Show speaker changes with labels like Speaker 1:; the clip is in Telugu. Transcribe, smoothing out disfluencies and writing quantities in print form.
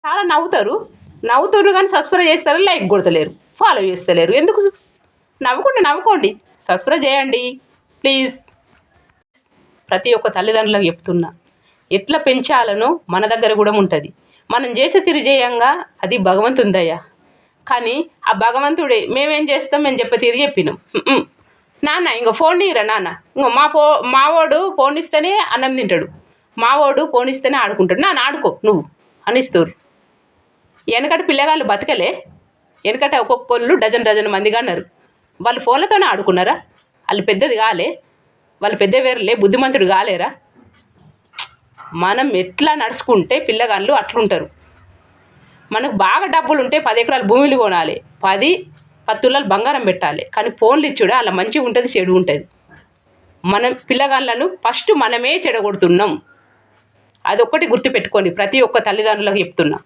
Speaker 1: చాలా నవ్వుతారు కానీ సబ్స్క్రైబ్ చేస్తారు, లైక్ కొడతలేరు, ఫాలో చేస్తలేరు. ఎందుకు? నవ్వుకోండి, సబ్స్క్రైబ్ చేయండి ప్లీజ్. ప్రతి ఒక్క తల్లిదండ్రులకు చెప్తున్నా, ఎట్లా పెంచాలనో మన దగ్గర కూడా ఉంటుంది. మనం చేసే తిరిజేయంగా అది భగవంతుని దయ. కానీ ఆ భగవంతుడే మేమేం చేస్తాం మేము చెప్పినాం. నాన్న ఇంకో ఫోన్ ఇయ్యరా నాన్న, ఇంకో మావాడు ఫోన్ ఇస్తేనే అన్నం తింటాడు, మావాడు ఫోన్ ఇస్తేనే ఆడుకుంటాడు, నాన్న ఆడుకో నువ్వు అనిస్తారు. వెనకటి పిల్లగాళ్ళు బతకలే, వెనకట ఒక్కొక్కళ్ళు డజన్ మందిగా అన్నారు. వాళ్ళు ఫోన్లతోనే ఆడుకున్నారా? వాళ్ళు పెద్దది కాలే, వాళ్ళు పెద్ద వేరులే, బుద్ధిమంతుడు కాలేరా? మనం ఎట్లా నడుచుకుంటే పిల్లగాళ్ళు అట్లుంటారు. మనకు బాగా డబ్బులు ఉంటే 10 ఎకరాల భూములు కొనాలి, 10 తులాలు బంగారం పెట్టాలి. కానీ ఫోన్లు ఇచ్చుడే అలా మంచిగా ఉంటుంది, చెడు ఉంటుంది. మనం పిల్లగాళ్ళను ఫస్ట్ మనమే చెడగొడుతున్నాం. అదొక్కటి గుర్తుపెట్టుకోండి, ప్రతి ఒక్క తల్లిదండ్రులకు చెప్తున్నా.